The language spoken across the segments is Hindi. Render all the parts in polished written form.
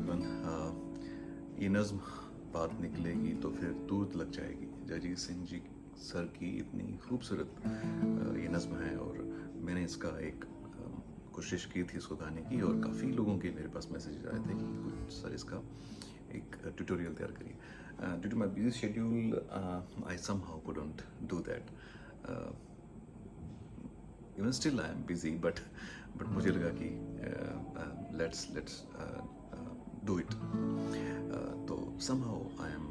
एवरीवन। ये नज़्म बात निकलेगी तो फिर दूध लग जाएगी। जगजीत सिंह जी सर की इतनी खूबसूरत ये नज़्म है और मैंने इसका एक कोशिश की थी इसको गाने की, और काफ़ी लोगों के मेरे पास मैसेज आए थे कि कुछ सर इसका एक ट्यूटोरियल तैयार करिए। Due to my busy schedule I somehow couldn't do that. Even still I am busy, but मुझे लगा कि लेट्स डू इट। तो somehow I am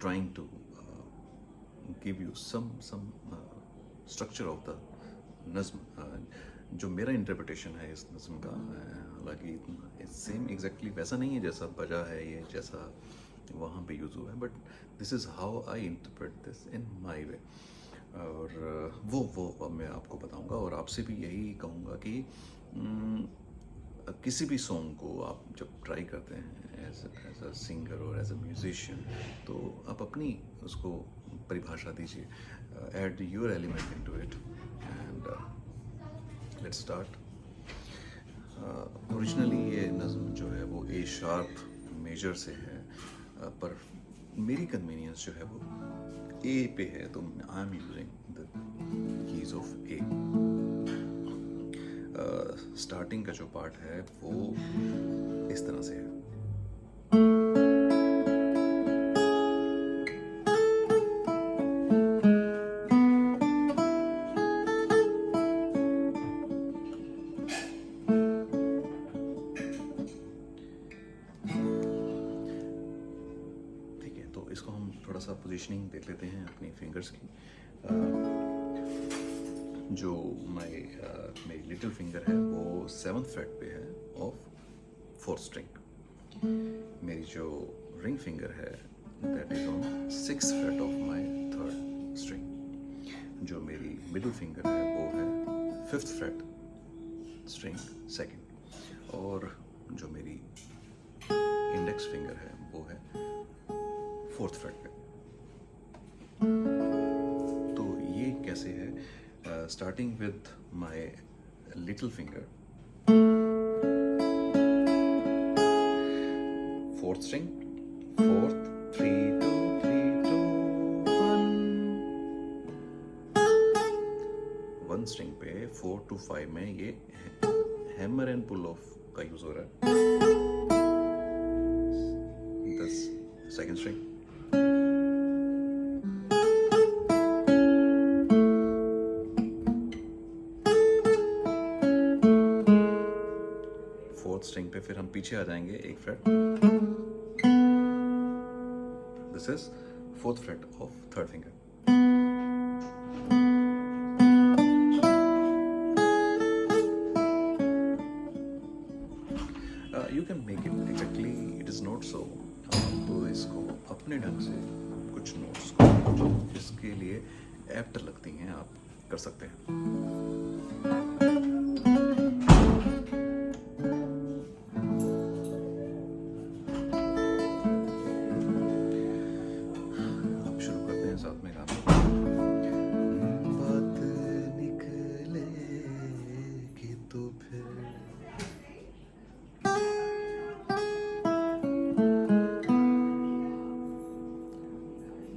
trying to give you some structure of the नज़्म, जो मेरा इंटरप्रिटेशन है इस नज़्म का। हालांकि सेम एग्जैक्टली वैसा नहीं है जैसा बजा है ये, जैसा वहाँ पे यूज़ हुआ है, but this is how I interpret this in my way. और वो मैं आपको बताऊंगा, और आपसे भी यही कहूँगा कि किसी भी सॉन्ग को आप जब ट्राई करते हैं एज अ सिंगर और एज अ म्यूजिशियन, तो आप अपनी उसको परिभाषा दीजिए, add your element into it, and let's start. Originally ये नज़्म जो है वो ए शार्प मेजर से है, पर मेरी कन्वीनियंस जो है वो ए पे है, तो I am using the keys of A. Starting का जो पार्ट है वो इस तरह से है। ठीक है, तो इसको हम थोड़ा सा पोजीशनिंग देख लेते हैं अपनी फिंगर्स की। जो मेरी लिटिल फिंगर है वो 7th फ्रेट पे है ऑफ 4th स्ट्रिंग। मेरी जो रिंग फिंगर है that is on 6th freight of my 3rd string. जो मेरी मिडिल फिंगर है वो है 5th फ्रेट स्ट्रिंग 2nd, और जो मेरी इंडेक्स फिंगर है वो है 4th फ्रेट पे। तो ये कैसे है? Starting with my little finger, 4th string, 4th, 3 2 3 2 1 string पे 4 to 5 में ये हैमर एंड पुल ऑफ का यूज हो रहा है। This 2nd string, स्ट्रिंग पे फिर हम पीछे आ जाएंगे एक freight. This is 4th freight of 3rd finger. You can make it exactly, it is not so. तो इसको अपने ढंग से कुछ नोट्स को जो इसके लिए एप्ट लगती हैं आप कर सकते हैं।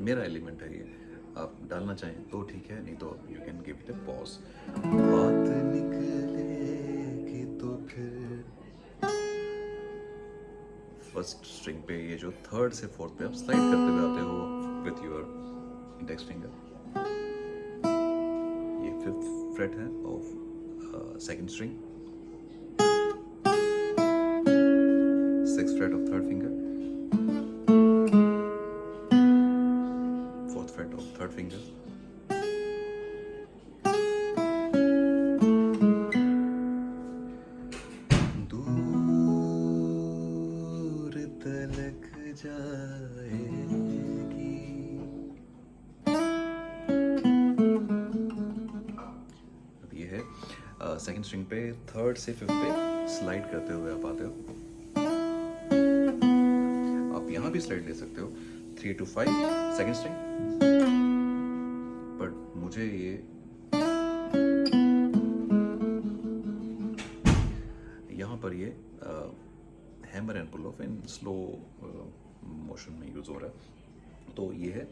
मेरा एलिमेंट है ये, आप डालना चाहें तो ठीक है, नहीं तो you can give it a pause. बात निकलेगी तो फिर 1st स्ट्रिंग पे ये जो 3rd से 4th पे आप स्लाइड करते हुए आते हो विथ योर इंडेक्स फिंगर। ये 5th फ्रेट है of 2nd string, 6th freight of 3rd finger, 4th fret of 3rd finger, दूर तलक जाएगी। अब ये है 2nd स्ट्रिंग पे 3rd से 5th पे स्लाइड करते हुए आप आते हो। आप यहाँ भी स्लाइड ले सकते हो 3 to 5 2nd स्ट्रिंग, बट मुझे ये यहाँ पर ये hammer and pull off in slow motion में यूज हो रहा है। तो ये है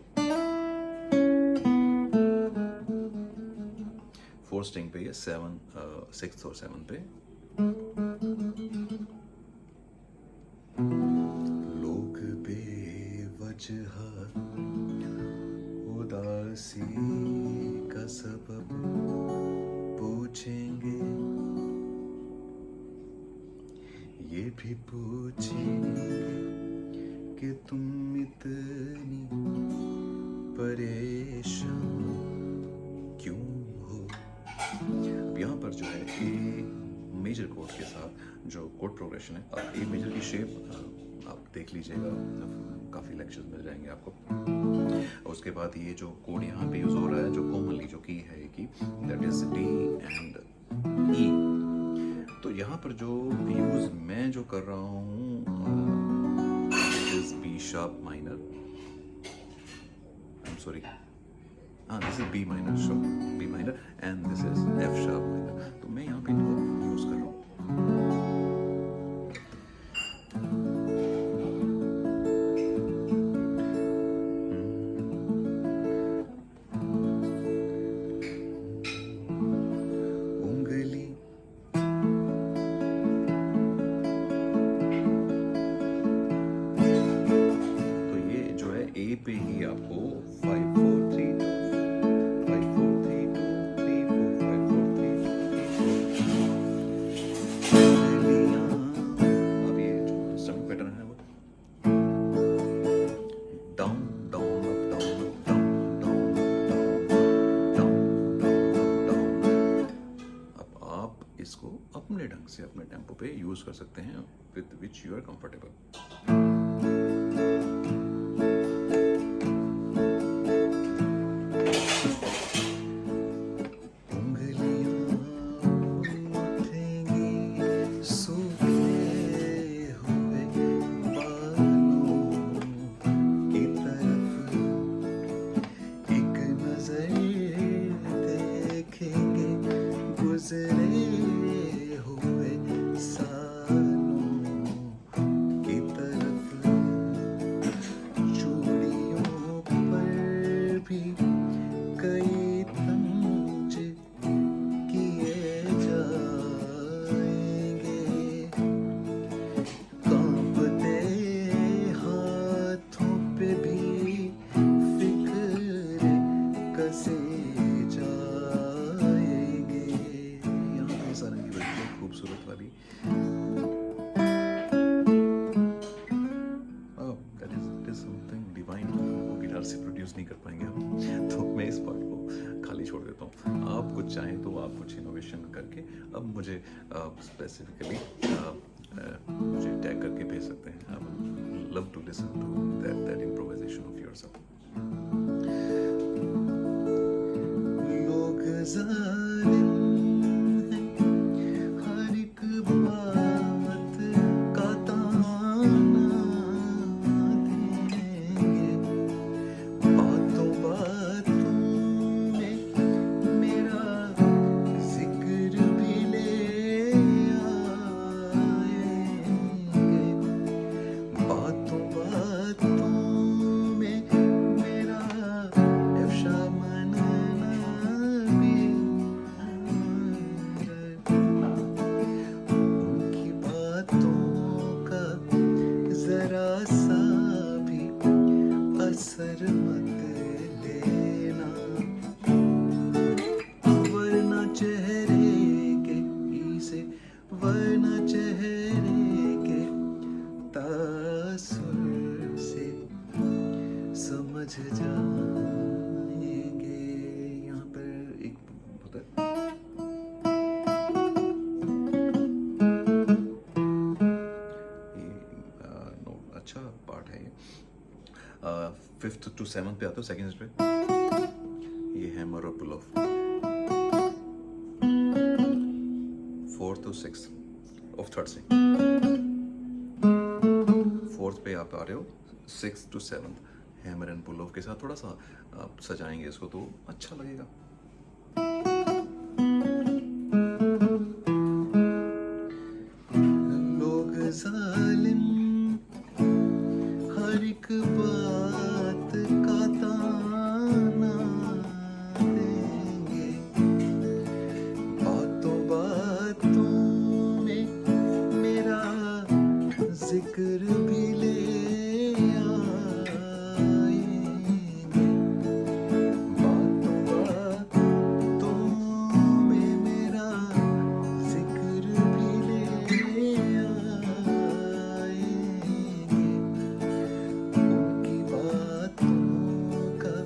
4 स्ट्रिंग पे, ये 7 6 और 7 पे। लोग बेवजह उदासी का सबब पूछेंगे, ये भी पूछेंगे कि तुम इतनी परेशान क्यों हो। अब यहाँ पर जो है ए मेजर कोड के साथ जो कोड प्रोग्रेशन है, अब ए मेजर की शेप आप देख लीजिएगा, काफ़ी लेक्चर्स मिल जाएंगे आपको। उसके बाद ये जो कोड यहाँ पे यूज़ हो रहा है, जो कॉमनली जो की है की, दैट इज डी एंड ई। तो यहाँ पर जो यूज़ मैं जो कर रहा हूँ is B sharp minor, I am sorry, this is B minor, sure B minor, and this is F sharp minor. तो मैं यहाँ पे इनको यूज़ कर रहा हूँ। पे ही आपको 5 4 3 2 5 4 3 2 3 4 5 4 3 2 3 4। अब ये जो स्ट्रमिंग पैटर्न है वो down down up down up down down down down down. अब आप इसको अपने ढंग से अपने टेम्पो पे यूज कर सकते हैं with which you are comfortable. खूबसूरत वाली समथिंग डिवाइन गिटार से प्रोड्यूस नहीं कर पाएंगे हम, तो मैं इस पार्ट को खाली छोड़ देता हूँ। आप कुछ चाहें तो आप कुछ इनोवेशन करके अब मुझे स्पेसिफिकली मुझे टैग करके भेज सकते हैं। I would love to listen to that improvisation of yourself. लोग जालिम फिफ्थ टू सेवंथ पे आते हो, सेकंड पे ये हैमर और pull off. Fourth to six off third string, fourth पे आप आ रहे हो, six to seventh hammer and pull off के साथ थोड़ा सा आप सजाएंगे इसको तो अच्छा लगेगा। लोग जालिम जिक्र भी ले आएंगे, बातों बातों में मेरा जिक्र भी ले आएंगे, उनकी बातों का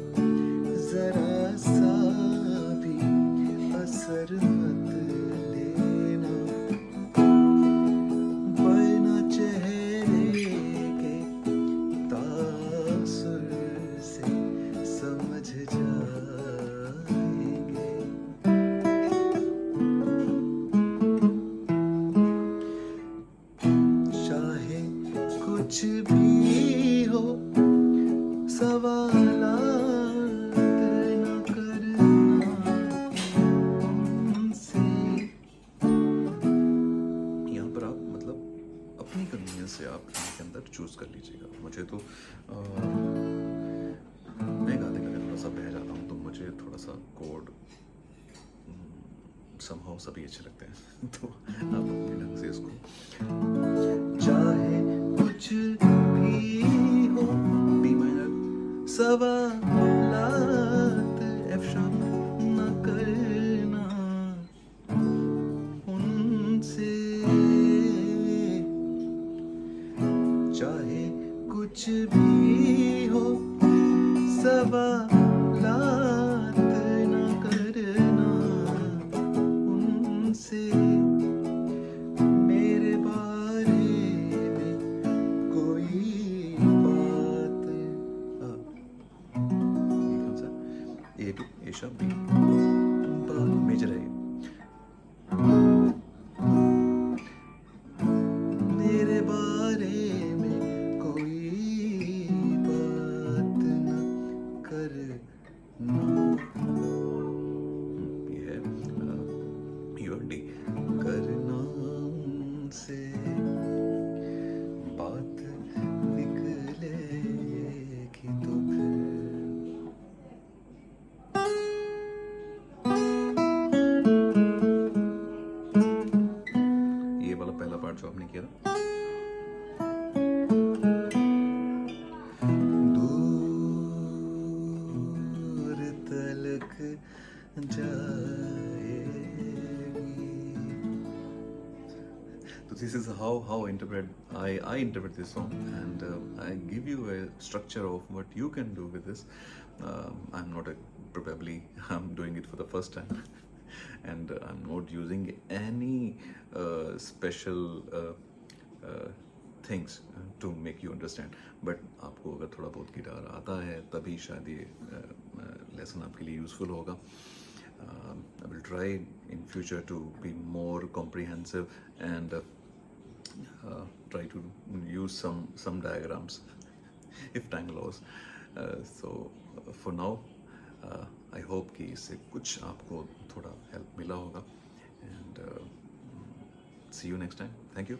जरा सा भी असर मत लेना, वरना चेहरे के तासुर से समझ जाएंगे। चाहे कुछ भी हो सवालात न करना उनसे। यहाँ पर आप मतलब अपनी कन्वीनियंस से आप इनके अंदर चूज कर लीजिएगा। मुझे तो मैं गाते गाते थोड़ा सा बह जाता हूँ, तो मुझे थोड़ा सा कोड समहाउ सभी अच्छे लगते हैं तो आप अपने ढंग से इसको, चाहे कुछ भी हो, बी माइनर सवालात एफ शार्प न करना उनसे, चाहे कुछ भी हो सवालात न करना उनसे, मेरे बारे में कोई बात ये कौन सा A to A sharp B major है ये। मेरे बारे में कोई बात न करना, ये है योर डी, करना उनसे बात निकलेगी तो फिर। ये वाला पहला पार्ट जो आपने किया था, दूर तलक जाएगी। So this is how I interpret this song, and I give you a structure of what you can do with this. I'm not probably I'm doing it for the first time and I'm not using any special things to make you understand, but आपको अगर थोड़ा बहुत गिटार आता है तभी शायद ये लेसन आपके लिए यूजफुल होगा। I will try in future to be more comprehensive and try to use some diagrams if time allows. So for now I hope कि इससे कुछ आपको थोड़ा हेल्प मिला होगा, and see you next time. Thank you.